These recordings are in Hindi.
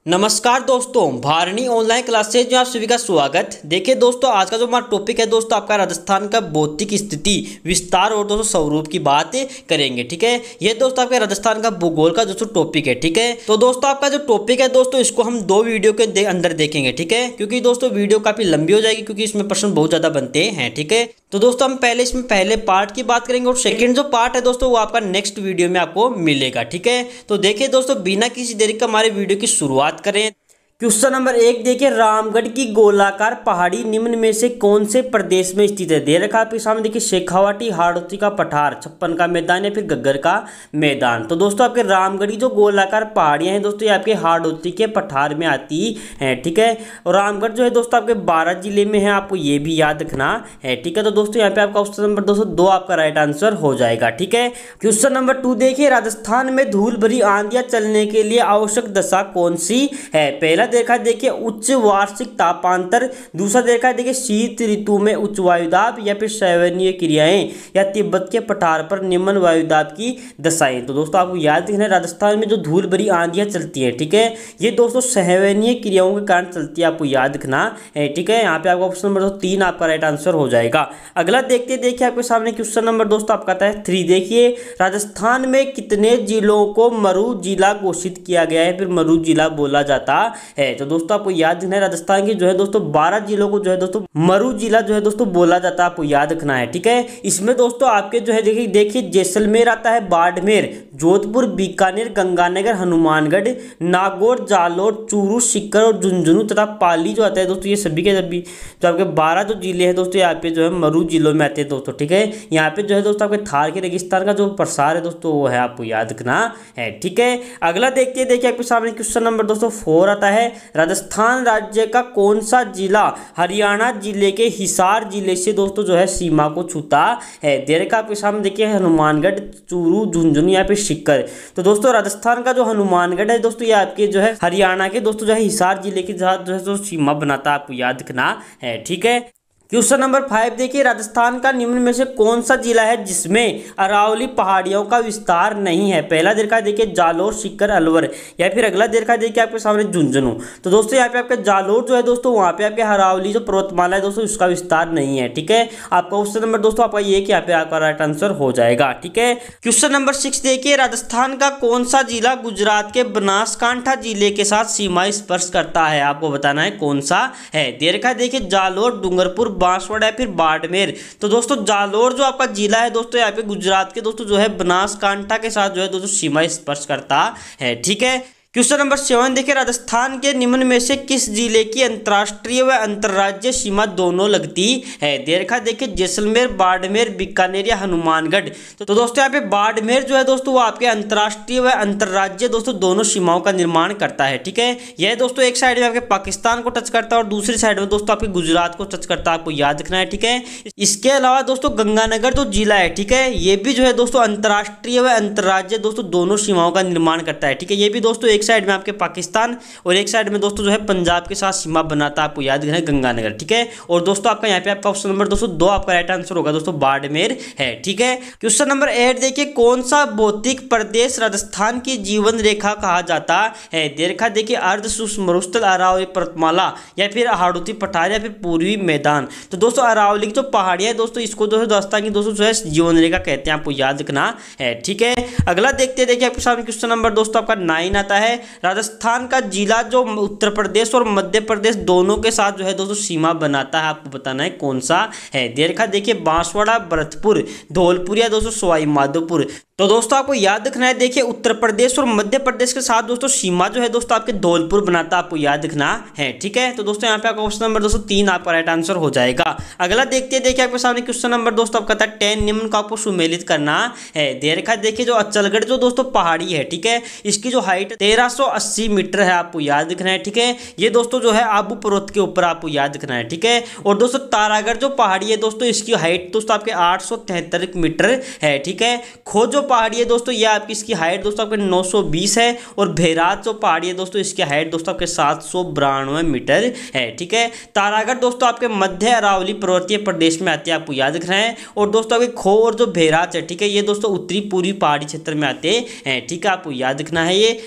नमस्कार दोस्तों, भारणी ऑनलाइन क्लासेज में आप सभी का स्वागत। देखिए दोस्तों, आज का जो हमारा टॉपिक है दोस्तों, आपका राजस्थान का भौतिक स्थिति विस्तार और दोस्तों स्वरूप की बात करेंगे। ठीक है, ये दोस्तों आपके राजस्थान का भूगोल का दोस्तों टॉपिक है। ठीक है, तो दोस्तों आपका जो टॉपिक है दोस्तों, इसको हम दो वीडियो के अंदर देखेंगे। ठीक है, क्योंकि दोस्तों वीडियो काफी लंबी हो जाएगी, क्योंकि इसमें प्रश्न बहुत ज्यादा बनते हैं। ठीक है, तो दोस्तों हम पहले इसमें पहले पार्ट की बात करेंगे और सेकंड जो पार्ट है दोस्तों, वो आपका नेक्स्ट वीडियो में आपको मिलेगा। ठीक है, तो देखिए दोस्तों, बिना किसी देरी का हमारे वीडियो की शुरुआत करें। क्वेश्चन नंबर 1 देखिए, रामगढ़ की गोलाकार पहाड़ी निम्न में से कौन से प्रदेश में स्थित है? दे रखा आपके सामने देखिए, शेखावाटी, हाड़ौती का पठार, छप्पन का मैदान या फिर गग्गर का मैदान। तो दोस्तों आपके रामगढ़ की जो गोलाकार पहाड़ियां हैं दोस्तों, ये आपके हाड़ौती के पठार में आती है। ठीक है, और रामगढ़ जो है दोस्तों आपके 12 जिले में है, आपको ये भी याद रखना है। ठीक है, तो दोस्तों यहाँ पे आपका ऑप्शन नंबर दोस्तों 2 आपका राइट आंसर हो जाएगा। ठीक है, क्वेश्चन नंबर 2 देखिए, राजस्थान में धूल भरी आंधियां चलने के लिए आवश्यक दशा कौन सी है? पहला देखा देखिए, उच्च वार्षिक तापांतर। दूसरा देखा देखिए, शीत ऋतु में उच्च वायुदाब या फिर सैवनीय क्रियाएं या तिब्बत के पठार पर निम्न वायुदाब की दशाएं। तो दोस्तों आपको याद रखना है, राजस्थान में जो धूल भरी आंधियां चलती है, ठीक है, ये दोस्तों सैवनीय क्रियाओं के कारण चलती है, आपको याद रखना है। ठीक है, यहाँ पे आपका ऑप्शन नंबर 3 आपका राइट आंसर हो जाएगा। अगला देखते देखिए, आपके सामने क्वेश्चन नंबर दोस्तों आपका आता है 3 देखिए, राजस्थान में कितने जिलों को मरु जिला घोषित किया गया है, फिर मरु जिला बोला जाता है? तो दोस्तों आपको याद रखना है, राजस्थान के जो है दोस्तों 12 जिलों को जो है दोस्तों मरु जिला जो है दोस्तों बोला जाता है, आपको याद रखना है। ठीक है, इसमें दोस्तों आपके जो है देखिए जैसलमेर आता है, बाड़मेर, जोधपुर, बीकानेर, गंगानगर, हनुमानगढ़, नागौर, जालोर, चूरू, सीकर और झुंझुनू तथा पाली जो आता है दोस्तों, ये सभी के सभी जो आपके 12 जो जिले हैं दोस्तों, यहाँ पे जो है मरु जिलों में आते हैं दोस्तों। ठीक है, यहाँ पे जो है दोस्तों आपके थार के रेगिस्तान का जो प्रसार है दोस्तों, वो है, आपको याद रखना है। ठीक है, अगला देखते देखिए, आपके सामने क्वेश्चन नंबर दोस्तों 4 आता है, राजस्थान राज्य का कौन सा जिला हरियाणा जिले के हिसार जिले से दोस्तों जो है सीमा को छूता है? दे रखा आपके सामने देखिए, हनुमानगढ़, चूरू, झुंझुनू या फिर सीकर। तो दोस्तों राजस्थान का जो हनुमानगढ़ है दोस्तों, ये आपके जो है हरियाणा के दोस्तों जो है हिसार जिले के साथ जो है तो सीमा बनाता है, आपको याद रखना है। ठीक है, क्वेश्चन नंबर 5 देखिए, राजस्थान का निम्न में से कौन सा जिला है जिसमें अरावली पहाड़ियों का विस्तार नहीं है? पहला देखा देखिए, जालोर, सीकर, अलवर या फिर अगला देखा देखिए आपके सामने झुंझुनू। तो दोस्तों यहाँ पे आपका जालोर जो है दोस्तों, वहाँ पे आपके अरावली जो पर्वतमाला है दोस्तों, उसका विस्तार नहीं है। ठीक है, आपका ऑप्शन नंबर दोस्तों आपका ये कि यहाँ पे आपका राइट आंसर हो जाएगा। ठीक है, क्वेश्चन नंबर 6 देखिए, राजस्थान का कौन सा जिला गुजरात के बनासकांठा जिले के साथ सीमा स्पर्श करता है? आपको बताना है कौन सा है। दे रखा देखिए, जालोर, डूंगरपुर, बांसवाड़ा या फिर बाड़मेर। तो दोस्तों जालोर जो आपका जिला है दोस्तों, यहाँ पे गुजरात के दोस्तों जो है बनासकांठा के साथ जो है दोस्तों सीमा स्पर्श करता है। ठीक है, क्वेश्चन नंबर 7 देखिए, राजस्थान के निम्न में से किस जिले की अंतर्राष्ट्रीय व अंतर्राज्यीय सीमा दोनों लगती है? दे रखा देखिए, जैसलमेर, बाड़मेर, बीकानेर या हनुमानगढ़। तो दोस्तों यहाँ पे बाड़मेर जो है दोस्तों, वो आपके अंतर्राष्ट्रीय व अंतर्राज्यीय दोस्तों दोनों सीमाओं का निर्माण करता है। ठीक है, यह दोस्तों एक साइड में आपके पाकिस्तान को टच करता है और दूसरी साइड में दोस्तों आपके गुजरात को टच करता है, आपको याद रखना है। ठीक है, इसके अलावा दोस्तों गंगानगर जो जिला है, ठीक है, ये भी जो है दोस्तों अंतर्राष्ट्रीय व अंतर्राज्यीय दोस्तों दोनों सीमाओं का निर्माण करता है। ठीक है, ये भी दोस्तों एक साइड में आपके पाकिस्तान और एक साइड में दोस्तों जो है पंजाब के साथ सीमा बनाता है, आपको याद रखना है गंगानगर। ठीक है, और दोस्तों आपका यहाँ पे आपका ऑप्शन नंबर दोस्तों 2 आपका राइट आंसर होगा दोस्तों, बाड़मेर है। ठीक है, क्वेश्चन नंबर 8 देखिए, कौन सा भौतिक प्रदेश राजस्थान की जीवन रेखा कहा जाता है? दे रखा देखिए, अर्ध शुष्क मरुस्थल, अरावली पर्वतमाला या फिर हाड़ौती पठार या फिर पूर्वी मैदान। तो दोस्तों अरावली की जो पहाड़ियां है दोस्तों, इसको दोस्तों राजस्थान की दोस्तों जो है जीवन रेखा कहते हैं, आपको याद रखना है। ठीक है, अगला देखते देखिए, आपके सामने क्वेश्चन नंबर दोस्तों आपका 9 आता है, राजस्थान का जिला जो उत्तर प्रदेश और मध्य प्रदेश दोनों के साथ जो है दोस्तों सीमा बनाता है, आपको बताना है कौन सा है। दे रखा देखिए, बांसवाड़ा, भरतपुर, धौलपुर या दोस्तों सवाई माधोपुर। तो दोस्तों आपको याद रखना है, देखिए उत्तर प्रदेश और मध्य प्रदेश के साथ दोस्तों सीमा जो है दोस्तों आपके धौलपुर बनाता है, आपको याद रखना है। ठीक है, तो दोस्तों यहाँ पे आपका क्वेश्चन नंबर दोस्तों 3 आपका राइट आंसर हो जाएगा। अगला देखते देखिए, आपके सामने क्वेश्चन नंबर दोस्तों आपका था 10 निम्न का आपको सुमेलित करना है। दे रखा देखिए, जो अचलगढ़ जो दोस्तों पहाड़ी है, ठीक है, इसकी जो हाइट 1380 मीटर है, आपको याद रखना है। ठीक है, ये दोस्तों जो है आबू पर्वत के ऊपर, आपको याद रखना है। ठीक है, और दोस्तों तारागढ़ जो पहाड़ी है दोस्तों, इसकी हाइट दोस्तों आपके 873 मीटर है। ठीक है, खो जो पहाड़ी है दोस्तों, ये आपकी इसकी हाइट दोस्तों आपके 920 है और भेरात जो पहाड़ी है दोस्तों, इसकी हाइट दोस्तों आपके 792 मीटर है। ठीक है, तारागढ़ दोस्तों आपके मध्य अरावली पर्वतीय प्रदेश में आते हैं, आपको याद रखना है। और दोस्तों आपके खो और जो भेरात है, ठीक है, ये दोस्तों उत्तरी पूर्वी पहाड़ी क्षेत्र में आते हैं। ठीक है, आपको याद रखना है ये।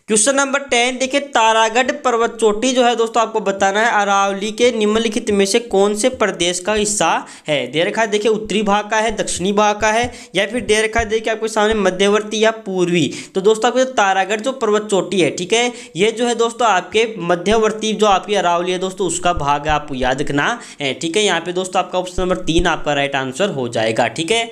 क्वेश्चन नंबर 10 देखिए, तारागढ़ पर्वत चोटी जो है दोस्तों आपको बताना है अरावली के निम्नलिखित में से कौन से प्रदेश का हिस्सा है। दे रखा है देखिए उत्तरी भाग का है, दक्षिणी भाग का है, या फिर दे रखा है देखिए आपके सामने मध्यवर्ती या पूर्वी। तो दोस्तों आपको तारागढ़ जो पर्वत चोटी है, ठीक है, ये जो है दोस्तों आपके मध्यवर्ती जो आपकी अरावली है दोस्तों उसका भाग है, आपको याद रखना है। ठीक है, यहाँ पे दोस्तों आपका ऑप्शन नंबर 3 आपका राइट आंसर हो जाएगा। ठीक है,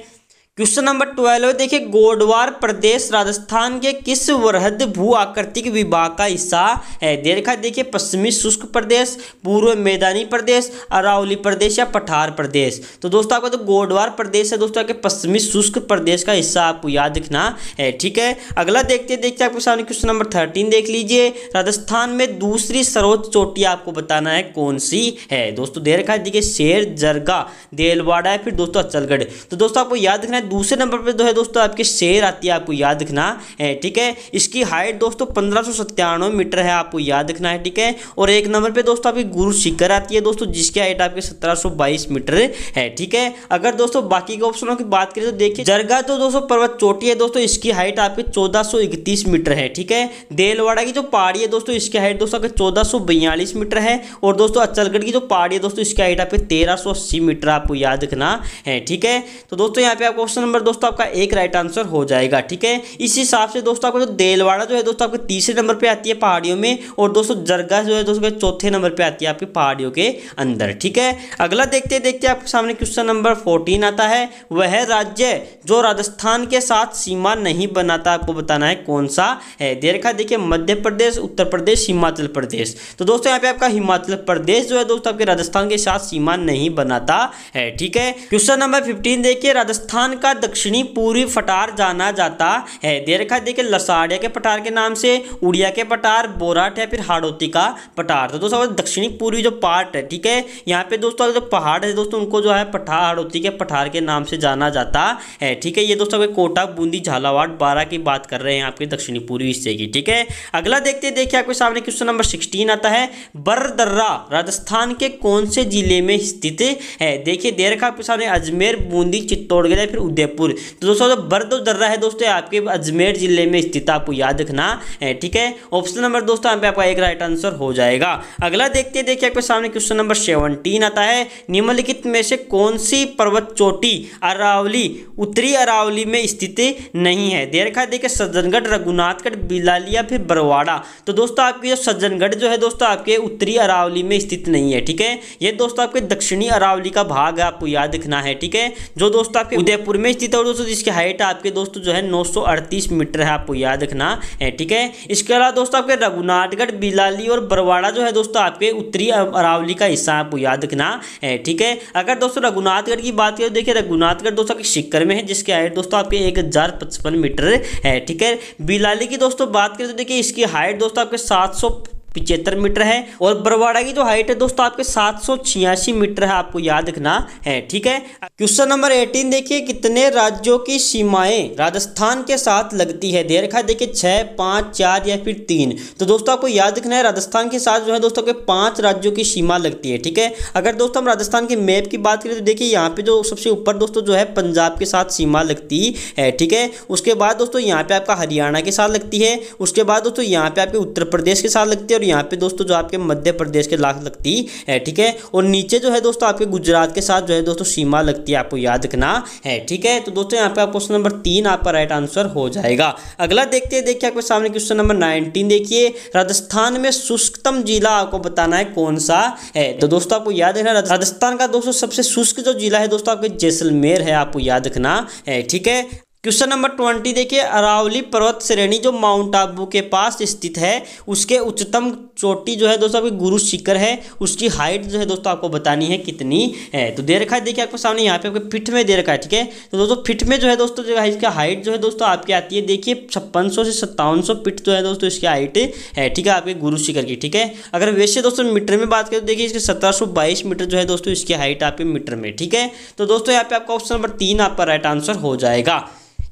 क्वेश्चन नंबर 12 देखिए, गोडवार प्रदेश राजस्थान के किस वृहद भू आकृतिक विभाग का हिस्सा है। दे रखा है देखिए पश्चिमी शुष्क प्रदेश, पूर्व मैदानी प्रदेश, अरावली प्रदेश या पठार प्रदेश। तो दोस्तों आपका जो गोडवार प्रदेश है दोस्तों आपके पश्चिमी शुष्क प्रदेश का हिस्सा, आपको याद रखना है। ठीक है, अगला देखते आपके सामने क्वेश्चन नंबर 13 देख लीजिए, राजस्थान में दूसरी सर्वोच्च चोटी आपको बताना है कौन सी है। दोस्तों दे रखा है देखिए शेर, जरगा, देलवाड़ा है, फिर दोस्तों अचलगढ़। तो दोस्तों आपको याद रखना है दूसरे नंबर पे जो है दोस्तों आपके शेर आती है, आपको याद रखना है। ठीक है, इसकी हाइट दोस्तों 1597 मीटर है, आपको याद रखना है। ठीक है, और एक नंबर पे दोस्तों आपकी गुरु शिखर आती है दोस्तों, जिसकी हाइट आपके 1722 मीटर है। ठीक है, अगर दोस्तों बाकी के ऑप्शनों की बात करें तो देखिए जरगा तो दोस्तों पर्वत चोटी है दोस्तों, इसकी हाइट आपके 1431 मीटर है। ठीक है, देलवाड़ा की जो पहाड़ी है दोस्तों इसकी हाइट दोस्तों आपके 1442 मीटर है, और दोस्तों अचलगढ़ की जो पहाड़ी है दोस्तों इसकी हाइट आपके 1380 मीटर, आपको याद रखना है। ठीक है, तो दोस्तों यहाँ पे आपको ऑप्शन नंबर दोस्तों आपका एक राइट आंसर हो जाएगा। ठीक है, इस हिसाब से दोस्तों आपको जो देलवाड़ा जो है दोस्तों आपके तीसरे नंबर पे आती है पहाड़ियों में, और दोस्तों जरगा जो है दोस्तों चौथे नंबर पे आती है आपकी पहाड़ियों के अंदर। ठीक है, अगला देखते आपके सामने क्वेश्चन नंबर 14 आता है, वह राज्य जो राजस्थान के साथ सीमा नहीं बनाता आपको बताना है कौन सा है। दे रखा देखिए मध्य प्रदेश, उत्तर प्रदेश, हिमाचल प्रदेश। तो दोस्तों यहाँ पे आपका हिमाचल प्रदेश जो है दोस्तों आपके राजस्थान के साथ सीमा नहीं बनाता है। ठीक है, क्वेश्चन नंबर 15 देखिए, राजस्थान का दक्षिणी पूर्वी पठार जाना जाता है। दे रखा है देखिए लसाड़िया के पठार के नाम से, उड़िया के पठार, बोराट या फिर हाड़ौती का पठार। तो दोस्तों दक्षिणी पूर्वी जो पार्ट है, ठीक है, यहाँ पे दोस्तों जो पहाड़ है दोस्तों उनको जो है पठार, हाड़ौती के पठार के नाम से जाना जाता है। ठीक है, ये दोस्तों कोटा, बूंदी, झालावाड़, बारां की बात कर रहे हैं आपके दक्षिणी पूर्वी हिस्से की। ठीक है, अगला देखिए आपके सामने क्वेश्चन नंबर 16 आता है, बरदर्रा राजस्थान के कौन से जिले में स्थित है। देखिए दे रखा आपके सामने अजमेर, बूंदी, चित्तौड़गढ़ या फिर उदयपुर। तो दोस्तों जो बरदर्रा है दोस्तों आपके अजमेर जिले में स्थित, आपको याद रखना है। ठीक है, ऑप्शन नंबर दोस्तों यहाँ पे आपका एक राइट आंसर हो जाएगा। अगला देखिए आपके सामने क्वेश्चन नंबर 17 आता है, निम्नलिखित में से कौन सी पर्वत चोटी अरावली, उत्तरी अरावली में स्थित नहीं है। दे रखा है देखिए सज्जनगढ़, रघुनाथगढ़, बिलालिया फिर बरवाड़ा। तो दोस्तों आपकी जो सज्जनगढ़ जो है दोस्तों आपके उत्तरी अरावली में स्थित नहीं है। ठीक है, ये दोस्तों आपके दक्षिणी अरावली का भाग है, आपको याद रखना है। ठीक है, जो दोस्तों आपके उदयपुर में स्थित है दोस्तों, जिसकी हाइट आपके दोस्तों जो है 938 मीटर है, आपको याद रखना है। ठीक है, इसके अलावा दोस्तों आपके रघुनाथगढ़, बिलाली और बरवाड़ा जो है दोस्तों आपके उत्तरी अरावली का हिस्सा, आपको याद रखना है। ठीक है, अगर दोस्तों रघुनाथगढ़ की बात करें, देखिए रघुनाथगढ़ दोस्तों के शिखर में है, जिसकी हाइट दोस्तों आपके 1055 मीटर है। ठीक है, बिलाली की दोस्तों बात करें तो देखिए इसकी हाइट दोस्तों आपके 775 मीटर है, और बरवाड़ा की जो हाइट है दोस्तों आपके 786 मीटर है, आपको याद रखना है। ठीक है, क्वेश्चन नंबर 18 देखिए, कितने राज्यों की सीमाएं राजस्थान के साथ लगती है। दे रखा है देखिए 6, 5, 4 या फिर 3। तो दोस्तों आपको याद रखना है राजस्थान के साथ जो है दोस्तों के 5 राज्यों की सीमा लगती है। ठीक है, अगर दोस्तों हम राजस्थान के मैप की बात करें तो देखिए यहाँ पे जो सबसे ऊपर दोस्तों जो है पंजाब के साथ सीमा लगती है। ठीक है, उसके बाद दोस्तों यहाँ पे आपका हरियाणा के साथ लगती है, उसके बाद दोस्तों यहाँ पे आपके उत्तर प्रदेश के साथ लगती है, और यहाँ पे दोस्तों जो आपके मध्य प्रदेश के साथ लगती है। ठीक है, और नीचे जो है दोस्तों आपके गुजरात के साथ जो है दोस्तों सीमा लगती है, आपको याद रखना है। ठीक है, तो दोस्तों यहाँ पे आप क्वेश्चन नंबर 3 आपका राइट आंसर हो जाएगा। अगला देखिए आपके सामने क्वेश्चन नंबर 19 देखिए, राजस्थान में शुष्कतम जिला आपको बताना है कौन सा है। तो दोस्तों आपको याद रखना राजस्थान का दोस्तों सबसे शुष्क जो जिला है दोस्तों आपके जैसलमेर है, आपको याद रखना है। ठीक है, क्वेश्चन नंबर 20 देखिए, अरावली पर्वत श्रेणी जो माउंट आबू के पास स्थित है, उसके उच्चतम चोटी जो है दोस्तों आपकी गुरु शिखर है, उसकी हाइट जो है दोस्तों आपको बतानी है कितनी है। तो दे रखा है देखिए आपके सामने यहाँ पे आपके फिट में दे रखा है। ठीक है, तो दोस्तों फिट में जो है दोस्तों जो है इसका हाइट जो है दोस्तों आपकी आती है देखिए 5600 से 5700 फीट जो है दोस्तों इसकी हाइट है। ठीक है, आपके गुरु शिखर की। ठीक है, अगर वैसे दोस्तों मीटर में बात करें तो देखिए इसके 1722 मीटर जो है दोस्तों इसकी हाइट आपके मीटर में। ठीक है, तो दोस्तों यहाँ पे आपका ऑप्शन नंबर 3 आपका राइट आंसर हो जाएगा।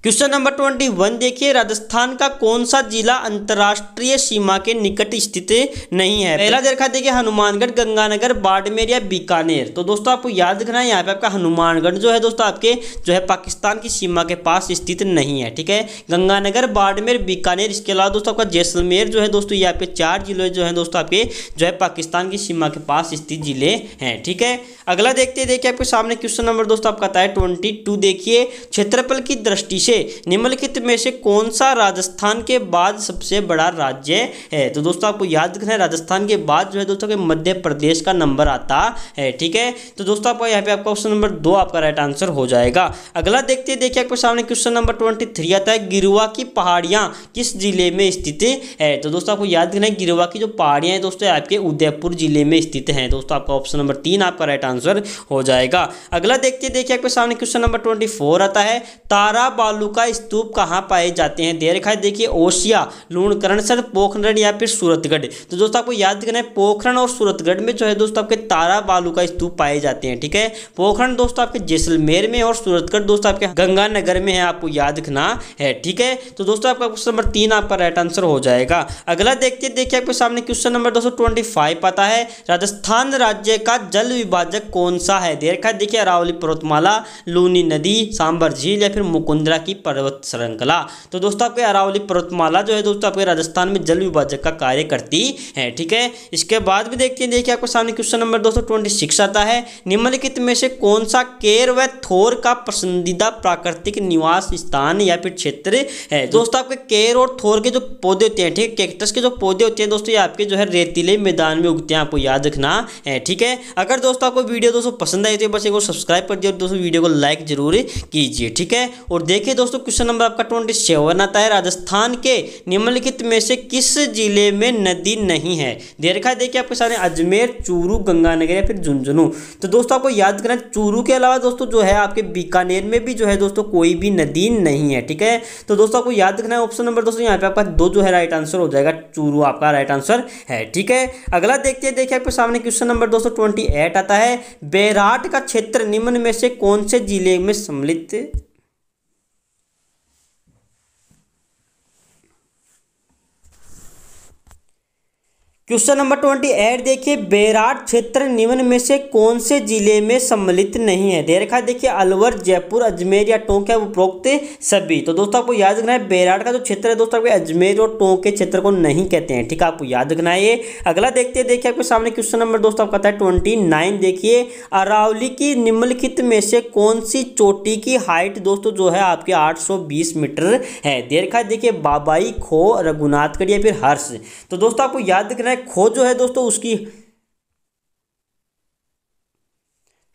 क्वेश्चन नंबर 21 देखिए, राजस्थान का कौन सा जिला अंतर्राष्ट्रीय सीमा के निकट स्थित नहीं है? पहला देखा देखिए हनुमानगढ़, गंगानगर, बाड़मेर या बीकानेर। तो दोस्तों आपको याद रखना है यहाँ पे आपका हनुमानगढ़ जो है दोस्तों आपके जो है पाकिस्तान की सीमा के पास स्थित नहीं है, ठीक है। गंगानगर, बाड़मेर, बीकानेर, इसके अलावा दोस्तों आपका जैसलमेर जो है दोस्तों यहाँ पे 4 जिले जो है दोस्तों आपके जो है पाकिस्तान की सीमा के पास स्थित जिले हैं, ठीक है। अगला देखते देखिए आपके सामने क्वेश्चन नंबर दोस्तों आपका आता है 22। देखिए, क्षेत्रफल की दृष्टि से निम्नलिखित में से कौन सा राजस्थान के बाद सबसे बड़ा राज्य है? तो दोस्तों आपको याद रखना है राजस्थान के बाद जो है दोस्तों के मध्य प्रदेश का नंबर आता है, ठीक है। तो दोस्तों आपको यहाँ पे आपका ऑप्शन नंबर 2 आपका राइट आंसर हो जाएगा। अगला देखते देखिए आपके सामने क्वेश्चन नंबर 23 आता है, गिरुआ की पहाड़ियां किस जिले में स्थित है? तो दोस्तों आपको याद रखना है गिरुआ की जो पहाड़ियां हैं दोस्तों आपके उदयपुर जिले में स्थित हैं। दोस्तों आपका ऑप्शन नंबर 3 आपका राइट आंसर हो जाएगा। अगला देखते देखिए आपके सामने क्वेश्चन नंबर 24 आता है, तारा बालू का स्तूप कहाँ पाए जाते हैं? दे रखा है देखिए ओसिया, लूणकरणसर, पोखरण या फिर सूरतगढ़। तो दोस्तों आपको याद रखना है पोखरण और सूरतगढ़ में जो है दोस्तों आपके तारा बालू का स्तूप पाए जाते हैं, ठीक है। पोखरण दोस्तों आपके जैसलमेर में और सूरतगढ़ दोस्तों आपके गंगानगर में है, आपको याद रखना है, ठीक है। तो दोस्तों आपका क्वेश्चन नंबर 3 आपका राइट आंसर हो जाएगा। अगला देखते देखिए आपके सामने क्वेश्चन नंबर 225 आता है, राजस्थान राज्य का जल विभाजक कौन सा है? दे रखा है देखिए अरावली पर्वतमाला, लूनी नदी, सांबर झील या फिर मुकुंदरा की पर्वत श्रृंखला। तो दोस्तों आपके अरावली पर्वतमाला जो है दोस्तों आपके राजस्थान में जल विभाजक का कार्य करती है, ठीक है। इसके बाद भी देखते हैं देखिए आपके सामने क्वेश्चन नंबर 226 आता है, निम्नलिखित में से कौन सा केर व थोर का पसंदीदा प्राकृतिक निवास स्थान या फिर क्षेत्र है? दोस्तों आपके केर और थोर के जो पौधे होते हैं, ठीक है, कैक्टस के जो पौधे होते हैं दोस्तों ये आपके जो है रेतीले मैदान में उगते हैं, आपको याद रखना है, ठीक है। अगर दोस्तों आपको वीडियो दोस्तों पसंद आई तो बस एक सब्सक्राइब कर दिए और दोस्तों वीडियो को लाइक जरूर कीजिए, ठीक है। और देखिए दोस्तों क्वेश्चन नंबर आपका 27 आता है, राजस्थान के निम्नलिखित में से किस जिले में नदी नहीं है? दे रखा है देखिए आपके सामने अजमेर, चूरू, गंगानगर या फिर झुंझुनू। तो दोस्तों आपको याद करना चूरू के अलावा दोस्तों जो है आपके बीकानेर में भी जो है दोस्तों कोई भी नदी नहीं है, ठीक है। तो दोस्तों आपको याद रखना है ऑप्शन नंबर दोस्तों यहाँ पे आपका 2 जो है राइट आंसर हो जाएगा, चूरू आपका राइट आंसर है, ठीक है। अगला देखते हैं देखिए आपके सामने क्वेश्चन नंबर 228 आता है, बैराट का क्षेत्र निम्न में से कौन से जिले में सम्मिलित? क्वेश्चन नंबर 28 देखिए, बैराट क्षेत्र निम्न में से कौन से जिले में सम्मिलित नहीं है? दे रखा है देखिए अलवर, जयपुर, अजमेर या टोंक है उपरोक्त सभी। तो दोस्तों आपको याद रखना है बैराट का जो क्षेत्र है दोस्तों आपके अजमेर और टोंक के क्षेत्र को नहीं कहते हैं, ठीक है, आपको याद रखना है ये। अगला देखते हैं देखिए आपके सामने क्वेश्चन नंबर दोस्तों आपका आता है 29। देखिए, अरावली की निम्नलिखित में से कौन सी चोटी की हाइट दोस्तों जो है आपके 820 मीटर है? दे रखा है देखिए बाबाई, खो, रघुनाथगढ़ या फिर हर्ष। तो दोस्तों आपको याद रखना है खो जो है दोस्तों उसकी,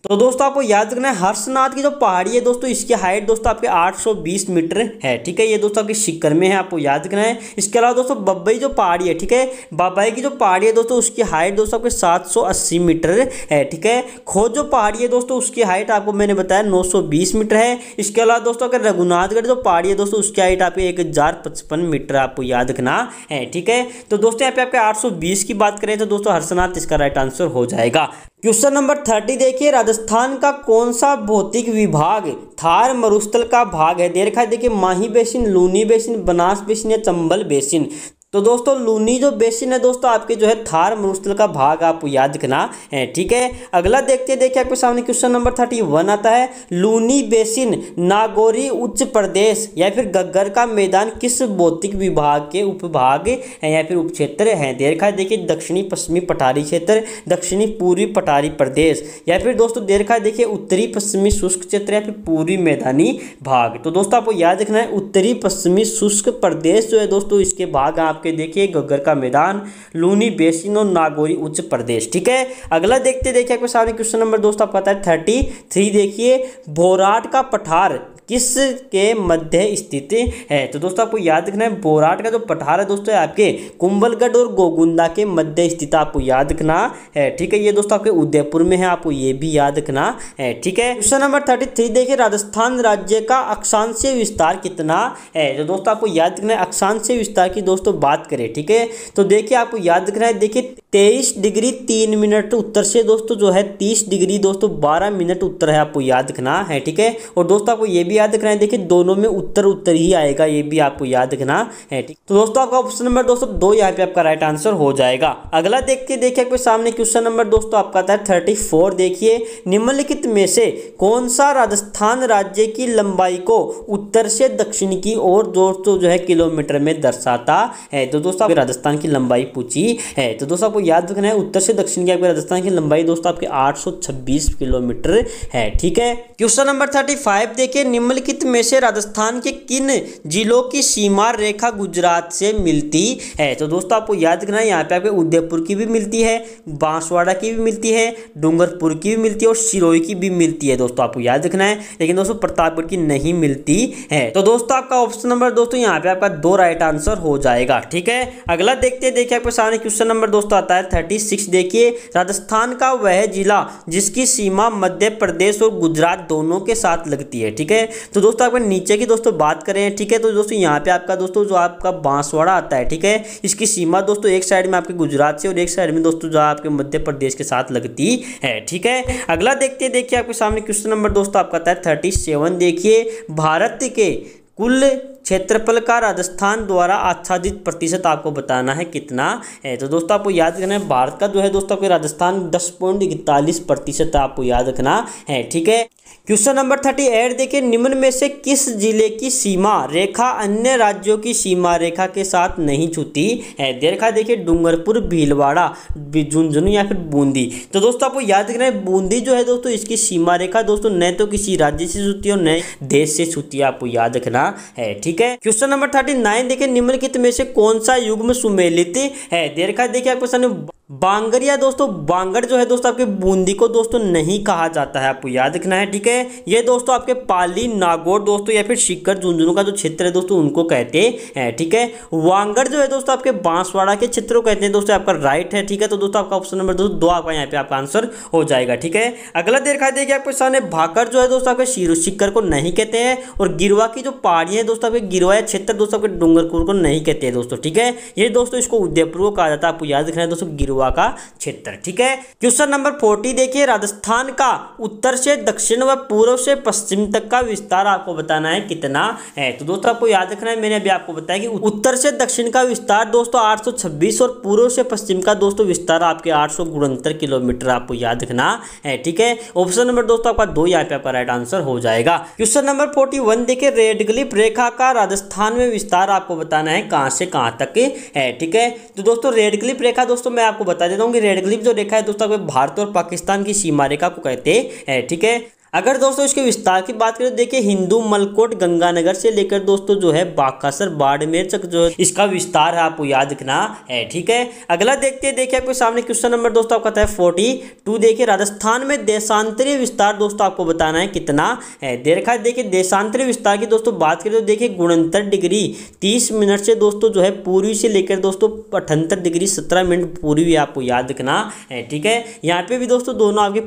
तो दोस्तों आपको याद रखना है हर्षनाथ की जो पहाड़ी है दोस्तों इसकी हाइट दोस्तों आपके 820 मीटर है, ठीक है, ये दोस्तों आपके शिखर में है, आपको याद रखना है। इसके अलावा दोस्तों बब्बई जो पहाड़ी है, ठीक है, बाबाई की जो पहाड़ी है दोस्तों उसकी हाइट दोस्तों आपके 780 मीटर है, ठीक है। खो जो पहाड़ी है दोस्तों उसकी हाइट आपको मैंने बताया 920 मीटर है। इसके अलावा दोस्तों अगर रघुनाथगढ़ जो पहाड़ी है दोस्तों उसकी हाइट आपकी 1055 मीटर आपको याद रखना है, ठीक है। तो दोस्तों यहाँ पे आपके 820 की बात करें तो दोस्तों हर्षनाथ इसका राइट आंसर हो जाएगा। क्वेश्चन नंबर 30 देखिए, राजस्थान का कौन सा भौतिक विभाग थार मरुस्थल का भाग है? दे रखा है देखिए Mahi basin, Luni basin, Banas basin या चंबल बेसिन। तो दोस्तों लूनी जो बेसिन है दोस्तों आपके जो है थार मरुस्थल का भाग आपको याद रखना है, ठीक है। अगला देखते देखिए आपके सामने क्वेश्चन नंबर 31 आता है, लूनी बेसिन नागौरी उच्च प्रदेश या फिर गग्गर का मैदान किस भौतिक विभाग के उपभाग है या फिर उपक्षेत्र है? दे रखा है देखिए दक्षिणी पश्चिमी पठारी क्षेत्र, दक्षिणी पूर्वी पठारी प्रदेश या फिर दोस्तों दे रखा है देखिए उत्तरी पश्चिमी शुष्क क्षेत्र या फिर पूर्वी मैदानी भाग। तो दोस्तों आपको याद रखना है उत्तरी पश्चिमी शुष्क प्रदेश जो है दोस्तों इसके भाग आप देखिए गग्गर का मैदान, लूनी बेसिन और नागौरी उच्च प्रदेश, ठीक है। अगला देखते देखिए आपके सामने क्वेश्चन नंबर दोस्तों आपका आता है 33। देखिए, बोराट का पठार किस के मध्य स्थित है? तो दोस्तों आपको याद रखना है बोराट का जो पठार है दोस्तों आपके कुंभलगढ़ और गोगुंदा के मध्य स्थित आपको याद रखना है, ठीक है। ये दोस्तों आपके उदयपुर में है, आपको ये भी याद रखना है, ठीक है। क्वेश्चन नंबर 33 देखिए, राजस्थान राज्य का अक्षांशीय विस्तार कितना है? तो दोस्तों आपको याद रखना है अक्षांशीय विस्तार की दोस्तों बात करें, ठीक है, तो देखिए आपको याद रखना है देखिए 23 डिग्री 3 मिनट उत्तर से दोस्तों जो है 30 डिग्री दोस्तों 12 मिनट उत्तर है, आपको याद रखना है, ठीक है। और दोस्तों आपको ये भी भी याद रखना है। देखिए दोनों में उत्तर उत्तर ही आएगा, ये भी आपको याद रखना है। ठीक, तो दोस्तों आपका ऑप्शन नंबर दोस्तों 2 यहाँ पे आपका राइट आंसर हो जाएगा। अगला देखिए आपके सामने क्वेश्चन नंबर दोस्तों आपका आता है 34। देखिए निम्नलिखित में से कौन सा राजस्थान राज्य की लंबाई को उत्तर से दक्षिण की ओर दोस्तों जो है किलोमीटर में दर्शाता है। तो दोस्तों आपको राजस्थान की लंबाई पूछी है, तो दोस्तों आपको याद रखना है उत्तर से दक्षिण की आपके राजस्थान की लंबाई दोस्तों आपके 826 किलोमीटर है। ठीक है, क्वेश्चन नंबर 35 देखिए निम्नलिखित में से राजस्थान के किन जिलों की सीमा रेखा गुजरात से मिलती है। तो दोस्तों आपको याद रखना है यहाँ पे आपके उदयपुर की भी मिलती है, बांसवाड़ा की भी मिलती है, डूंगरपुर की भी मिलती है और सिरोही की भी मिलती है। दोस्तों आपको याद रखना है, लेकिन दोस्तों प्रतापगढ़ की नहीं मिलती है। तो दोस्तों आपका ऑप्शन नंबर दोस्तों यहाँ पे आपका 2 राइट आंसर हो जाएगा। ठीक है, अगला देखिए आपके सामने क्वेश्चन नंबर दोस्तों आता है 36। देखिए राजस्थान का वह जिला जिसकी सीमा मध्य प्रदेश और गुजरात दोनों के साथ लगती है। ठीक है, तो दोस्तों आपके नीचे की दोस्तों बात करें, ठीक है, तो दोस्तों यहाँ पे आपका दोस्तों जो आपका बांसवाड़ा आता है, ठीक है, इसकी सीमा दोस्तों एक साइड में आपके गुजरात से और एक साइड में दोस्तों जो आपके मध्य प्रदेश के साथ लगती है। ठीक है, अगला देखिए आपके सामने क्वेश्चन नंबर दोस्तों आपका आता है 37। देखिए भारत के कुल क्षेत्रफल का राजस्थान द्वारा आच्छादित प्रतिशत आपको बताना है कितना है। तो दोस्तों आपको याद रखना है भारत का जो है दोस्तों आपको राजस्थान 10.41% आपको याद रखना है। ठीक है, क्वेश्चन नंबर 38 देखिए निम्न में से किस जिले की सीमा रेखा अन्य राज्यों की सीमा रेखा के साथ नहीं छूती है। देखा देखिए डूंगरपुर, भीलवाड़ा, झुंझुनू या फिर बूंदी। तो दोस्तों आपको याद रखना है बूंदी जो है दोस्तों इसकी सीमा रेखा दोस्तों न तो किसी राज्य से छूती है और न देश से छूती है, आपको याद रखना है। ठीक है, क्वेश्चन नंबर 39 देखिए निम्नलिखित में से कौन सा युग्म सुमेलित है। देखा देखिए आपको सामने बांगरिया दोस्तों, बांगड़ जो है दोस्तों आपके बूंदी को दोस्तों नहीं कहा जाता है, आपको याद रखना है। ठीक है, ये दोस्तों आपके पाली, नागौर दोस्तों या फिर सीकर, झुंझुनू का जो क्षेत्र है दोस्तों उनको कहते हैं। ठीक है, वांगड़ जो है दोस्तों आपके बांसवाड़ा के क्षेत्र को कहते हैं। दोस्तों आपका राइट है। ठीक है, तो दोस्तों आपका ऑप्शन नंबर दोस्तों 2 आपका यहाँ पे आपका आंसर हो जाएगा। ठीक है, अगला देखा देखिए आपके सामने भाकर जो है दोस्तों आपके सीकर को नहीं कहते हैं और गिरवा की जो पहाड़ियां है दोस्तों आपके गिरवा क्षेत्र दोस्तों आपके डूंगरपुर को नहीं कहते हैं दोस्तों। ठीक है, ये दोस्तों इसको उदयपुर को कहा जाता है, आपको याद रखना है दोस्तों गिरवा का क्षेत्र। ठीक है, क्वेश्चन नंबर 40 देखिए राजस्थान का उत्तर से दक्षिण व पूर्व से पश्चिम तक का विस्तार आपको बताना है कितना है। तो दोस्तों आपको याद रखना है, मैंने अभी आपको बताया कि उत्तर से दक्षिण का विस्तार दोस्तों 826 और पूर्व से पश्चिम का दोस्तों विस्तार आपके 869 किलोमीटर आपको याद रखना है। ठीक है, ऑप्शन नंबर दोस्तों आपका 2 यहाँ पे आपका राइट आंसर हो जाएगा। क्वेश्चन नंबर 41 देखिए रेडक्लिफ रेखा का राजस्थान में विस्तार आपको बताना है कहां से कहां तक है। ठीक है, तो दोस्तों रेडक्लिफ रेखा दोस्तों मैं आपको बता देता हूँ कि रेडक्लिफ जो रेखा है दोस्तों भारत और पाकिस्तान की सीमा रेखा को कहते हैं। ठीक है, अगर दोस्तों इसके विस्तार की बात करें तो देखिए हिंदू मलकोट गंगानगर से लेकर दोस्तों जो है बाकासर बाड़मेर तक जो है इसका विस्तार है, आपको याद रखना है। ठीक है, अगला देखिए आपके सामने क्वेश्चन नंबर दोस्तों आपका है 42। देखिए राजस्थान में देशांतरीय विस्तार दोस्तों आपको बताना है कितना है। देखिए देशांतरीय विस्तार की दोस्तों बात करें तो देखिए 69 डिग्री 30 मिनट से दोस्तों जो है पूर्वी से लेकर दोस्तों 78 डिग्री 17 मिनट पूर्वी आपको याद रखना है। ठीक है, यहाँ पे भी दोस्तों दोनों आपके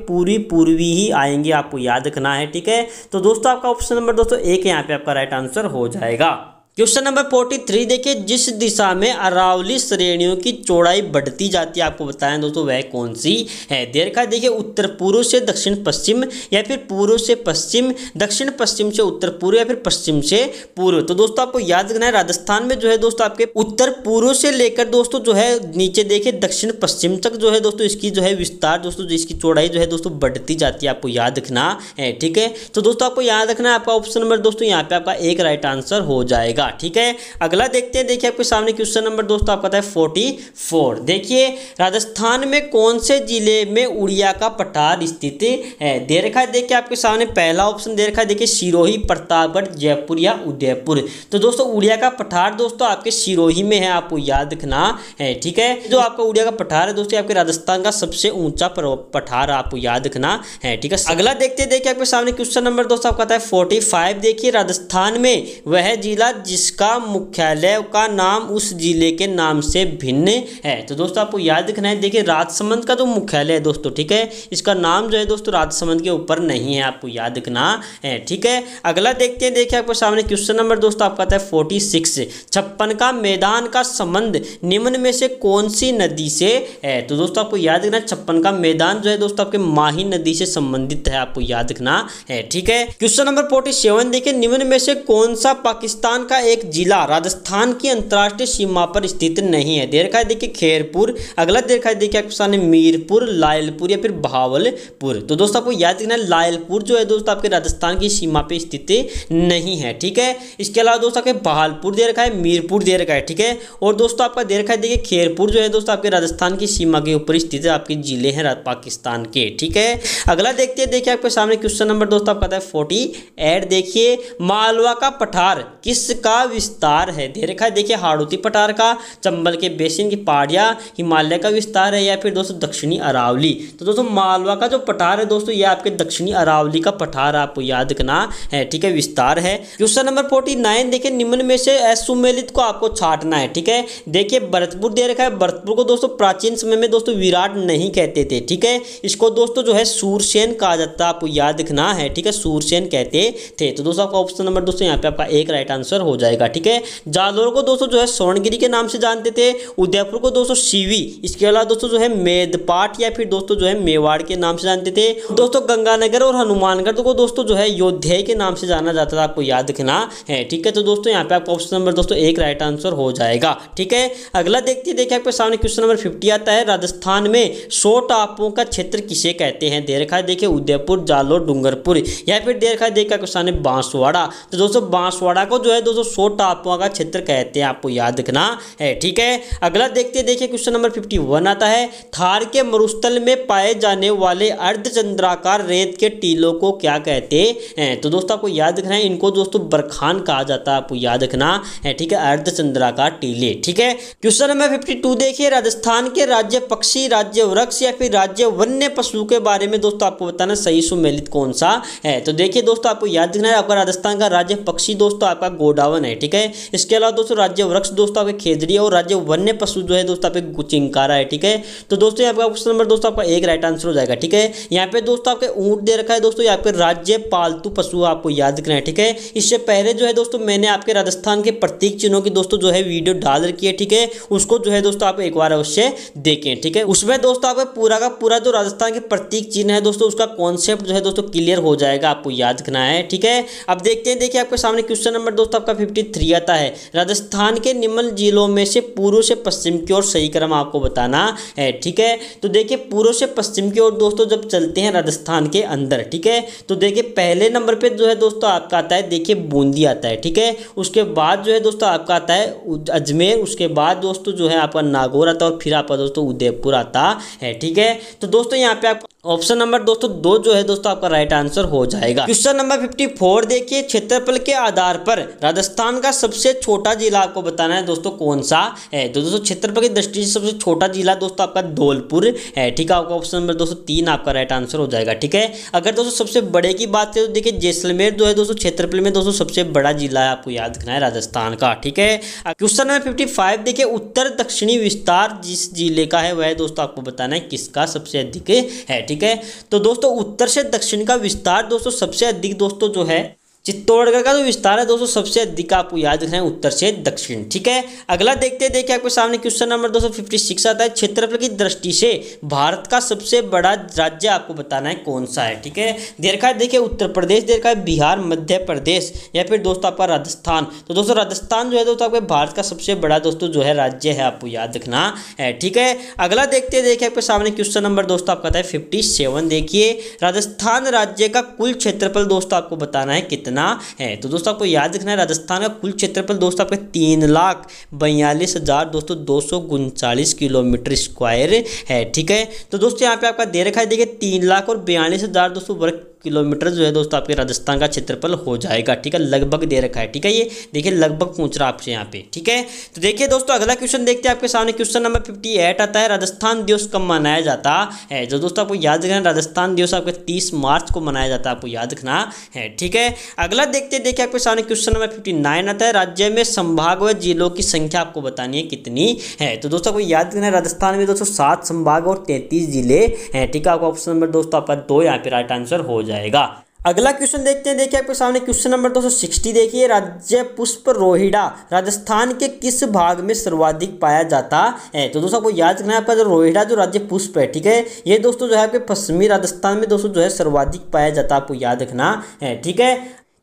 पूर्वी ही आएंगे, आपको याद रखना है। ठीक है, तो दोस्तों आपका ऑप्शन नंबर दोस्तों 1 यहाँ पे आपका राइट आंसर हो जाएगा। क्वेश्चन नंबर 43 देखिए जिस दिशा में अरावली श्रेणियों की चौड़ाई बढ़ती जाती है आपको बताएं दोस्तों वह कौन सी है। देखिए उत्तर पूर्व से दक्षिण पश्चिम या फिर पूर्व से पश्चिम, दक्षिण पश्चिम से उत्तर पूर्व या फिर पश्चिम से पूर्व। तो दोस्तों आपको याद रखना है राजस्थान में जो है दोस्तों आपके उत्तर पूर्व से लेकर दोस्तों जो है नीचे देखिए दक्षिण पश्चिम तक जो है दोस्तों इसकी जो है विस्तार दोस्तों इसकी चौड़ाई जो है दोस्तों बढ़ती जाती है, आपको याद रखना है। ठीक है, तो दोस्तों आपको याद रखना है आपका ऑप्शन नंबर दोस्तों यहाँ पे आपका 1 राइट आंसर हो जाएगा। ठीक है, अगला देखते हैं। देखिए आपके सामने क्वेश्चन नंबर दोस्तों आपका है 44। देखिए राजस्थान में कौन से जिले में उड़िया का पठार स्थित है। दे रखा है देखिए आपके सामने पहला ऑप्शन दे रखा है देखिए सिरोही, प्रतापगढ़, जयपुर या उदयपुर। तो दोस्तों उड़िया का पठार दोस्तों आपके सिरोही में है, आपको याद रखना है। ठीक है, जो आपका उड़िया का पठार है दोस्तों आपके राजस्थान का सबसे ऊंचा पठार आपको याद रखना है। ठीक है, अगला देखते हैं। देखिए आपके सामने क्वेश्चन नंबर दोस्तों आपका है 45। देखिए राजस्थान में वह जिला जिसका मुख्यालय का नाम उस जिले के नाम से भिन्न है। तो दोस्तों आपको याद रखना है, देखिए राजसमंद का जो मुख्यालय है दोस्तों, ठीक है, इसका नाम जो है दोस्तों राजसमंद के ऊपर नहीं है, आपको याद रखना है, ठीक है। अगला देखते हैं, देखिए आपको सामने क्वेश्चन नंबर दोस्तों आपका आता है 46, 56 का मैदान का संबंध निम्न में से कौन सी नदी से है। तो दोस्तों आपको याद रखना 56 का मैदान जो है दोस्तों आपके माही नदी से संबंधित है, आपको याद रखना है, ठीक है। क्वेश्चन नंबर 47 देखिए, निम्न में से कौन सा पाकिस्तान का एक जिला राजस्थान की अंतर्राष्ट्रीय सीमा पर स्थित नहीं है। दे रखा है देखिए खैरपुर, अगला दे रखा है देखिए आपके सामने मीरपुर, लायलपुर या फिर बहावलपुर। तो दोस्तों आपको याद रखना है लायलपुर जो है दोस्तों आपके राजस्थान की सीमा पे स्थित नहीं है, ठीक है। इसके अलावा दोस्तों आपके बहावलपुर दे रखा है, मीरपुर दे रखा है, ठीक है। और दोस्तों आपका दे रखा है देखिए खैरपुर जो है दोस्तों आपके राजस्थान की सीमा के ऊपर स्थित है, आपके जिले हैं पाकिस्तान के, ठीक है। अगला देखते हैं, देखिए आपके सामने क्वेश्चन नंबर दोस्तों आपका है 48, देखिए मालवा का पठार किसका विस्तार है। दे रखा है देखिए हाड़ौती पठार का, चंबल के बेसिन की पहाड़ियां, हिमालय का विस्तार है या फिर दोस्तों दक्षिणी अरावली। तो दोस्तों मालवा का जो पठार है दोस्तों ये आपके दक्षिणी अरावली का पठार आपको याद रखना है, ठीक है, विस्तार है। क्वेश्चन नंबर 49 देखिए, निम्न में से असुमेलित को आपको छांटना है, ठीक है। देखिए भरतपुर दे रखा है, भरतपुर को दोस्तों प्राचीन समय में दोस्तों विराट नहीं कहते थे, ठीक है, इसको दोस्तों जो है सूरसेन कहा जाता है, आपको याद रखना है, ठीक है, सूरसेन कहते थे। तो दोस्तों आपका ऑप्शन नंबर दोस्तों यहाँ पे आपका एक राइट आंसर हो जाएगा, ठीक है। जालोर को दोस्तों जो है स्वर्णगिरी के नाम से जानते थे, उदयपुर को दोस्तों शिवी, इसके अलावा दोस्तों जो है मेदपाट या फिर दोस्तों जो है मेवाड़ के नाम से जानते थे। दोस्तों गंगानगर और हनुमानगढ़ को दोस्तों जो है योध्या के नाम से जाना जाता था, आपको याद रखना है, ठीक है। तो दोस्तों यहाँ पे आपका ऑप्शन नंबर दोस्तों एक राइट आंसर हो जाएगा, ठीक है। अगला देखते हैं, देखिए आपके सामने क्वेश्चन नंबर 50 आता है, राजस्थान में 100 टापुओं का क्षेत्र किसे कहते हैं। दे रखा है देखिए उदयपुर, जालोर, डूंगरपुर या फिर दे रखा है देखिए आपके सामने बांसवाड़ा। तो दोस्तों बांसवाड़ा को जो है दोस्तों 100 टापुओं का क्षेत्र कहते हैं, आपको याद रखना है, ठीक है। अगला देखते हैं, देखिए क्वेश्चन नंबर 51 आता है, थार के मरुस्थल में पाए जाने वाले अर्धचंद्राकार रेत के टीलों को क्या कहते हैं। तो दोस्तों आपको याद रखना है, इनको दोस्तों बरखान कहा जाता है, आपको याद रखना है, ठीक है, अर्धचंद्राकार टीले, ठीक है। क्वेश्चन नंबर 52 देखिए, राजस्थान के राज्य पक्षी, राज्य वृक्ष या फिर राज्य वन्य पशु के बारे में दोस्तों आपको बताना सही सुमेलित कौन सा है। तो देखिए दोस्तों आपको याद रखना है, आपका राजस्थान का राज्य पक्षी दोस्तों आपका गोडावन है, ठीक है। इसके अलावा दोस्तों राज्य वृक्ष दोस्तों आपके खेजड़ी और राज्य वन्य पशु जो है दोस्तों आपके चिंकारा है, ठीक है। तो दोस्तों यहाँ पे ऑप्शन नंबर दोस्तों आपका एक राइट आंसर हो जाएगा, ठीक है। यहाँ पे दोस्तों आपके ऊंट दे रखा है दोस्तों, यहाँ पे राज्य पालतू पशु आपको याद रखना है, ठीक है। इससे पहले जो है दोस्तों मैंने आपके राजस्थान के प्रतीक चिन्हों की दोस्तों जो है वीडियो डाल रखी है, ठीक है, उसको जो है दोस्तों आप एक बार अवश्य देखें, ठीक है। उसमें दोस्तों आपका पूरा का पूरा जो राजस्थान के प्रतीक चिन्ह है दोस्तों उसका कॉन्सेप्ट जो है दोस्तों क्लियर हो जाएगा, आपको याद रखना है, ठीक है। अब देखते हैं, देखिए आपके सामने क्वेश्चन नंबर दोस्तों आपका 53 आता है, राजस्थान के निम्न जिलों में से पूर्व से पश्चिम की ओर सही क्रम आपको बताना है, ठीक है। तो देखिए पूर्व से पश्चिम की ओर दोस्तों जब चलते हैं राजस्थान के अंदर, ठीक है, तो देखिए पहले नंबर पे जो है दोस्तों आपका आता है देखिए बूंदी आता है, ठीक है। उसके बाद जो है दोस्तों आपका आता है अजमेर, उसके बाद दोस्तों जो है आपका नागौर आता है और फिर आपका दोस्तों उदयपुर आता है, ठीक है। तो दोस्तों यहाँ पे आप ऑप्शन नंबर दोस्तों 2 जो है दोस्तों आपका राइट आंसर हो जाएगा। क्वेश्चन नंबर 54 देखिए, क्षेत्रफल के आधार पर राजस्थान का सबसे छोटा जिला आपको बताना है दोस्तों कौन सा है। तो दोस्तों क्षेत्रफल की दृष्टि से सबसे छोटा जिला दोस्तों आपका धौलपुर है, ठीक है। आपका ऑप्शन नंबर दोस्तों 3 आपका राइट आंसर हो जाएगा, ठीक है। अगर दोस्तों सबसे बड़े की बात करें तो देखिए जैसलमेर जो है दोस्तों क्षेत्रफल में दोस्तों सबसे बड़ा जिला है, आपको याद रखना है राजस्थान का, ठीक है। क्वेश्चन नंबर 55 देखिए, उत्तर दक्षिणी विस्तार जिस जिले का है वह दोस्तों आपको बताना है किसका सबसे अधिक है, ठीक है। तो दोस्तों उत्तर से दक्षिण का विस्तार दोस्तों सबसे अधिक दोस्तों जो है चित्तौड़गढ़ का जो विस्तार है दोस्तों सबसे अधिक आपको याद रखना है उत्तर से दक्षिण, ठीक है। अगला देखते हैं, देखिए आपके सामने क्वेश्चन नंबर 256 आता है, क्षेत्रफल की दृष्टि से भारत का सबसे बड़ा राज्य आपको बताना है कौन सा है, ठीक है। दे रखा है देखिए उत्तर प्रदेश, दे रखा है बिहार, मध्य प्रदेश या फिर दोस्तों आपका राजस्थान। तो दोस्तों राजस्थान जो है दोस्तों आपके भारत का सबसे बड़ा दोस्तों जो है राज्य है, आपको याद रखना है, ठीक है। अगला देखते हैं, देखिए आपके सामने क्वेश्चन नंबर दोस्तों आपका आता है 57 देखिए, राजस्थान राज्य का कुल क्षेत्रफल दोस्तों आपको बताना है कितना है। तो दोस्तों आपको याद रखना है राजस्थान का कुल क्षेत्रफल दोस्तों आपके 3,42,239 किलोमीटर स्क्वायर है, ठीक है। तो दोस्तों यहाँ पे आपका दे रखा है देखिए 3,42,200 वर्ग किलोमीटर जो है दोस्तों आपके राजस्थान का क्षेत्रफल हो जाएगा। ठीक है, लगभग दे रखा है। ठीक है, ये देखिए लगभग पूछ रहा आपसे यहाँ पे। ठीक है, तो देखिए दोस्तों अगला क्वेश्चन देखते हैं आपके सामने। क्वेश्चन नंबर 58 आता है, राजस्थान दिवस कब मनाया जाता है। जो दोस्तों आपको याद रखना, राजस्थान दिवस आपके 30 मार्च को मनाया जाता है, आपको याद रखना है। ठीक है, अगला देखते देखिए आपके सामने क्वेश्चन नंबर 59 आता है, राज्य में संभाग व जिलों की संख्या आपको बतानी है कितनी है। तो दोस्तों आपको याद रखना है, राजस्थान में दोस्तों 7 संभाग और 33 जिले हैं। ठीक है, आपको ऑप्शन नंबर दोस्तों आपका 2 यहाँ पे राइट आंसर हो जाएगा। अगला क्वेश्चन देखते हैं, देखिए आपके सामने क्वेश्चन नंबर 260 देखिए, राज्य पुष्प रोहिड़ा राजस्थान के किस भाग में सर्वाधिक पाया जाता है। तो दोस्तों आपको याद रखना है, आपका जो रोहिड़ा जो राज्य पुष्प है, ठीक है, ये दोस्तों जो है आपके पश्चिमी राजस्थान में दोस्तों जो है सर्वाधिक पाया जाता है, आपको याद रखना है। ठीक है,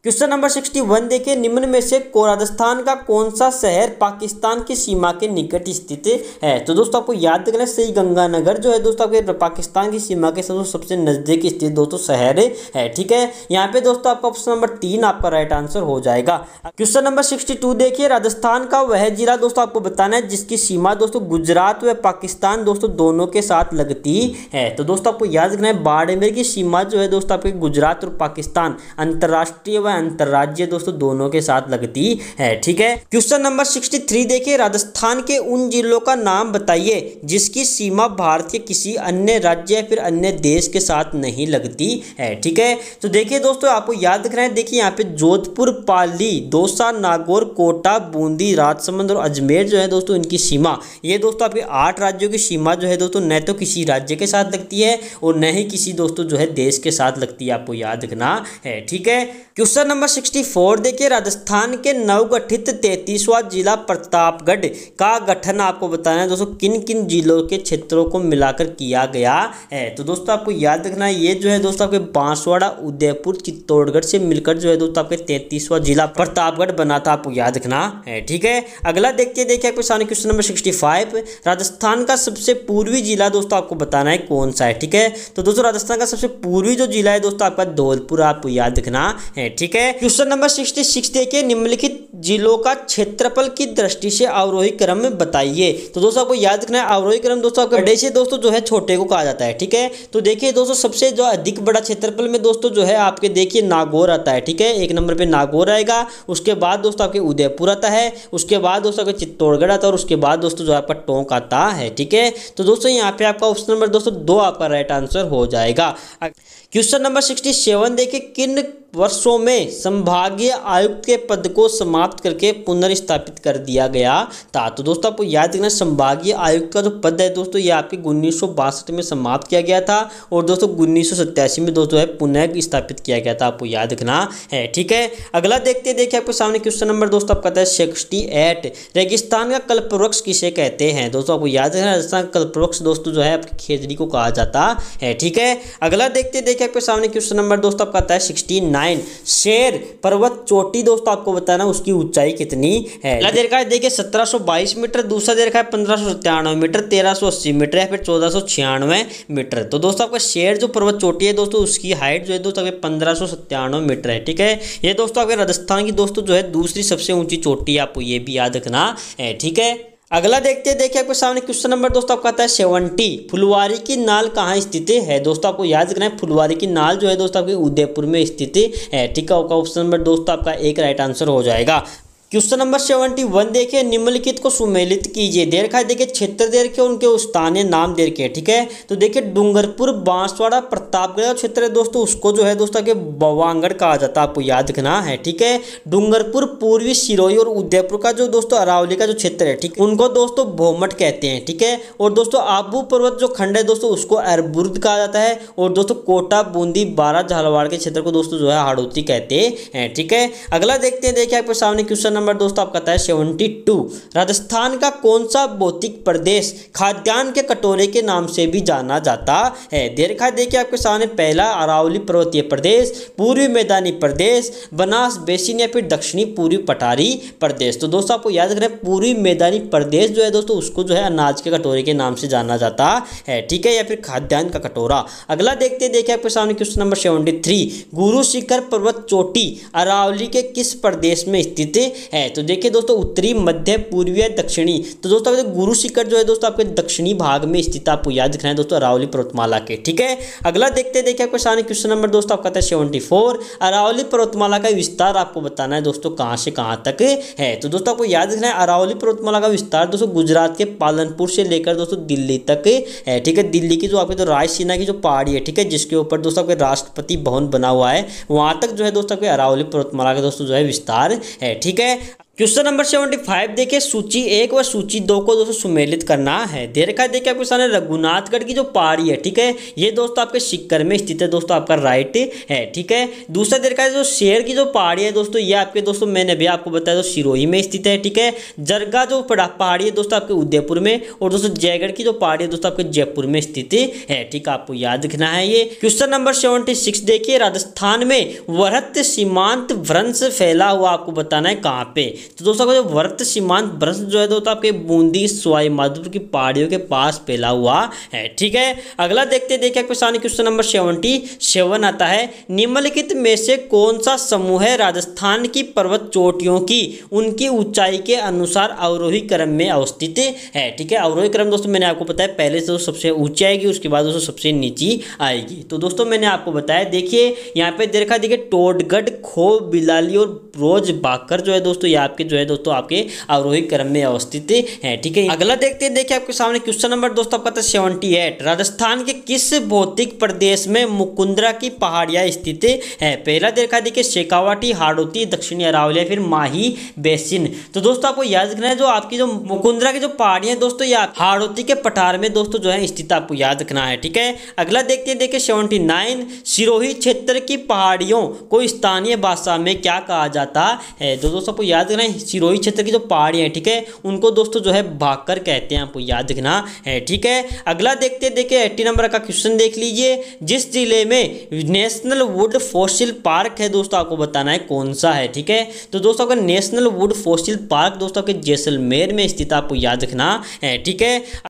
क्वेश्चन नंबर 61 देखिए, निम्न में से राजस्थान का कौन सा शहर पाकिस्तान की सीमा के निकट स्थित है। तो दोस्तों आपको याद रखना है, सही गंगानगर जो है दोस्तों आपके पाकिस्तान की सीमा के सबसे नजदीक स्थित दोस्तों शहर है। ठीक है, यहाँ पे दोस्तों आपका ऑप्शन नंबर 3 आपका राइट आंसर हो जाएगा। क्वेश्चन नंबर 62 देखिए, राजस्थान का वह जिला दोस्तों आपको बताना है जिसकी सीमा दोस्तों गुजरात व पाकिस्तान दोस्तों दोनों के साथ लगती है। तो दोस्तों आपको याद रखना है, बाड़मेर की सीमा जो है दोस्तों आपके गुजरात और पाकिस्तान अंतर्राष्ट्रीय व अंतर्राज्यीय दोस्तों दोनों के साथ लगती है। ठीक है, क्वेश्चन नंबर 63 देखिए, राजस्थान के उन जिलों का नाम बताइए जिसकी सीमा भारत के किसी अन्य राज्य या फिर अन्य देश के साथ नहीं लगती है। ठीक है, तो देखिए दोस्तों आपको याद रखना है, देखिए यहाँ पे जोधपुर, पाली, दौसा, नागौर, कोटा, बूंदी, राजसमंद और अजमेर जो है दोस्तों इनकी सीमा, ये दोस्तों आपके 8 राज्यों की सीमा जो है दोस्तों न तो किसी राज्य के साथ लगती है और न ही किसी दोस्तों जो है देश के साथ लगती है, आपको याद रखना है। ठीक है, क्वेश्चन नंबर 64 देखिए, राजस्थान के नवगठित 33वां जिला प्रतापगढ़ का गठन आपको बताना है दोस्तों किन किन जिलों के क्षेत्रों को मिलाकर किया गया है। तो दोस्तों आपको याद रखना है, ये जो है दोस्तों आपके बांसवाड़ा, उदयपुर, चित्तौड़गढ़ से मिलकर जो है दोस्तों आपके 33वां जिला प्रतापगढ़ बना था, आपको याद रखना है। ठीक है, अगला देखिए आपके सामने क्वेश्चन नंबर 65, राजस्थान का सबसे पूर्वी जिला दोस्तों आपको बताना है कौन सा है। ठीक है, तो दोस्तों राजस्थान का सबसे पूर्वी जो जिला है दोस्तों आपका धौलपुर, आपको याद रखना है। ठीक है, क्वेश्चन नंबर 66 देखिए, निम्नलिखित जिलों का क्षेत्रफल की दृष्टि से अवरोही क्रम में बताइए। तो दोस्तों आपको याद रखना है, अवरोही क्रम दोस्तों आपके बड़े से दोस्तों जो है छोटे को कहा जाता है। ठीक है, तो देखिए दोस्तों सबसे जो अधिक बड़ा क्षेत्रफल में दोस्तों जो है आपके देखिए नागौर आता है। ठीक है, 1 नंबर पे नागौर आएगा, उसके बाद दोस्तों आपके उदयपुर आता है, उसके बाद दोस्तों आपके चित्तौड़गढ़ आता है और उसके बाद दोस्तों जो आपका टोंक आता है। ठीक है, तो दोस्तों यहाँ पे आपका ऑप्शन नंबर दोस्तों 2 आपका राइट आंसर हो जाएगा। क्वेश्चन नंबर 67 देखिए, किन वर्षों में संभागीय आयुक्त के पद को समाप्त करके पुनर्स्थापित कर दिया गया था। तो दोस्तों आपको याद रखना, संभागीय आयुक्त का जो पद है दोस्तों ये आपके 1962 में समाप्त किया गया था और दोस्तों 1987 में दोस्तों है पुनः स्थापित किया गया था, आपको याद रखना है। ठीक है, अगला देखिए आपके सामने क्वेश्चन नंबर दोस्तों आपका है 68, रेगिस्तान का कल्पवृक्ष किसे कहते हैं। दोस्तों आपको याद रखना, राजस्थान का कल्पवृक्ष दोस्तों जो है आपकी खेजड़ी को कहा जाता है। ठीक है, अगला देखिए आपके सामने क्वेश्चन नंबर दोस्तों आपका आता है 69, शेर पर्वत चोटी दोस्तों आपको बताना उसकी ऊंचाई कितनी है। पहला दे रखा है देखिए 1722 मीटर, दूसरा दे रखा है 1597 मीटर, 1380 मीटर या फिर 1496 मीटर। तो दोस्तों आपका शेर जो पर्वत चोटी है दोस्तों उसकी हाइट जो है दोस्तों 1597 मीटर है। ठीक है, ये दोस्तों आपके राजस्थान की दोस्तों जो है दूसरी सबसे ऊंची चोटी है, आपको ये भी याद रखना है। ठीक है, अगला देखिए आपके सामने क्वेश्चन नंबर दोस्तों आपका आता है 70, फुलवारी की नाल कहाँ स्थित है। दोस्तों आपको याद रखना है, फुलवारी की नाल जो है दोस्तों आपके उदयपुर में स्थित है। ठीक है, ऑप्शन नंबर दोस्तों आपका 1 राइट आंसर हो जाएगा। क्वेश्चन नंबर 71 देखिए, निम्नलिखित को सुमेलित कीजिए। दे रखा है देखिए क्षेत्र दे रखे उनके स्थानीय नाम दे रखे। ठीक है, तो देखिए डूंगरपुर, बांसवाड़ा, प्रतापगढ़ क्षेत्र है दोस्तों उसको जो है दोस्तों के बवांगड़ कहा जाता है, आपको याद रखना है। ठीक है, डूंगरपुर, पूर्वी सिरोही और उदयपुर का जो दोस्तों अरावली का जो क्षेत्र है, ठीक, उनको दोस्तों भोमट कहते हैं। ठीक है, और दोस्तों आबू पर्वत जो खंड है दोस्तों उसको अरबुर्द कहा जाता है और दोस्तों कोटा, बूंदी, बारा, झालावाड़ के क्षेत्र को दोस्तों जो है हाड़ौती कहते हैं। ठीक है, अगला देखिए आपके सामने क्वेश्चन नंबर दोस्तों आपका आता है 72, राजस्थान का कौन सा भौतिक प्रदेश खाद्यान्न के कटोरे के नाम से भी जाना जाता है। दे रखा है देखिए आपके सामने, पहला अरावली पर्वतीय प्रदेश, पूर्वी मैदानी प्रदेश, बनास बेसिन या फिर दक्षिणी पूर्वी पठारी प्रदेश। तो दोस्तों आपको याद रखना है, पूर्वी मैदानी प्रदेश जो है दोस्तों उसको जो है अनाज के कटोरे के नाम से जाना जाता है। ठीक है, या फिर खाद्यान्न का कटोरा। अगला देखिए आपके सामने क्वेश्चन नंबर 73, गुरु शिखर पर्वत चोटी अरावली के किस प्रदेश में स्थित है। तो देखिए दोस्तों उत्तरी, मध्य, पूर्वी, दक्षिणी। तो दोस्तों गुरु शिखर जो है दोस्तों आपके दक्षिणी भाग में स्थित, आपको याद रखना है दोस्तों अरावली पर्वतमाला के, ठीक है। अगला देखते हैं, देखिए आपको क्वेश्चन नंबर दोस्तों आपका था 74। अरावली पर्वतमाला का विस्तार आपको बताना है दोस्तों कहां से कहां तक है। तो दोस्तों आपको याद रखना है अरावली पर्वतमाला का विस्तार दोस्तों गुजरात के पालनपुर से लेकर दोस्तों दिल्ली तक है, ठीक है। दिल्ली की जो आपके तो रायसीना की जो पहाड़ी है, ठीक है, जिसके ऊपर दोस्तों आपके राष्ट्रपति भवन बना हुआ है, वहां तक जो है दोस्तों आपके अरावली पर्वतमाला का दोस्तों जो है विस्तार है, ठीक है। क्वेश्चन नंबर 75 देखिए सूची 1 व सूची 2 को दोस्तों सुमेलित करना है। दे रखा है देखिए आपके सामने रघुनाथगढ़ की जो पहाड़ी है, ठीक है, ये दोस्तों आपके सीकर में स्थित है दोस्तों, आपका राइट है, ठीक है। दूसरा दे रखा है जो शेर की जो पहाड़ी है दोस्तों, ये आपके दोस्तों मैंने भी आपको बताया तो सिरोही में स्थित है, ठीक है। जरगा जो पहाड़ी है दोस्तों आपके उदयपुर में, और दोस्तों जयगढ़ की जो पहाड़ी है दोस्तों आपके जयपुर में स्थित है, ठीक है, आपको याद रखना है ये। क्वेश्चन नंबर 76 देखिए राजस्थान में वरत सीमांत भ्रंश फैला हुआ आपको बताना है कहाँ पे। तो दोस्तों जो वर्त सीमांत भ्रंश जो है दोस्तों आपके बूंदी सवाई माधोपुर की पहाड़ियों के पास फैला हुआ है, ठीक है। अगला देखते देखिए क्वेश्चन नंबर 77 आता है, निम्नलिखित में से कौन सा समूह है राजस्थान की पर्वत चोटियों की उनकी ऊंचाई के अनुसार अवरोही क्रम में अवस्थित है, ठीक है। अवरोही क्रम दोस्तों मैंने आपको बताया पहले से सबसे ऊंची आएगी, उसके बाद दोस्तों सबसे नीची आएगी। तो दोस्तों मैंने आपको बताया देखिए यहाँ पे देखा देखिए टोडगढ़, खो, बिलाली और रोज बाकर जो है दोस्तों ये आपके जो है दोस्तों आपके अवरोही क्रम में अवस्थित है, ठीक है। अगला देखते हैं देखिए आपके सामने क्वेश्चन नंबर दोस्तों आपका था 78। राजस्थान के किस भौतिक प्रदेश में मुकुंदरा की पहाड़ियां स्थित है। पहला देखा देखिए शेखावाटी, हाड़ौती, दक्षिणी अरावली, फिर माही बेसिन। तो दोस्तों आपको याद रखना है जो आपकी जो मुकुंदरा की जो पहाड़ियां दोस्तों ये हाड़ौती के पठार में दोस्तों जो है स्थित, आपको याद रखना है, ठीक है। अगला देखते हैं देखिए 79। सिरोही क्षेत्र की पहाड़ियों को स्थानीय भाषा में क्या कहा जाता है। तो दोस्तों आपको याद रखना है सिरोही क्षेत्र की जो पहाड़ियां हैं, ठीक है, उनको दोस्तों जो है भाकर कहते हैं, आपको याद रखना है, ठीक है। अगला देखते देखिए 80 नंबर का क्वेश्चन देख लीजिए, जिस जिले में नेशनल वुड फॉसिल पार्क है दोस्तों आपको बताना है कौन सा है, ठीक है। तो दोस्तों अगर नेशनल वुड फॉसिल पार्क दोस्तों के जैसलमेर में स्थित, आपको याद रखना है, ठीक है।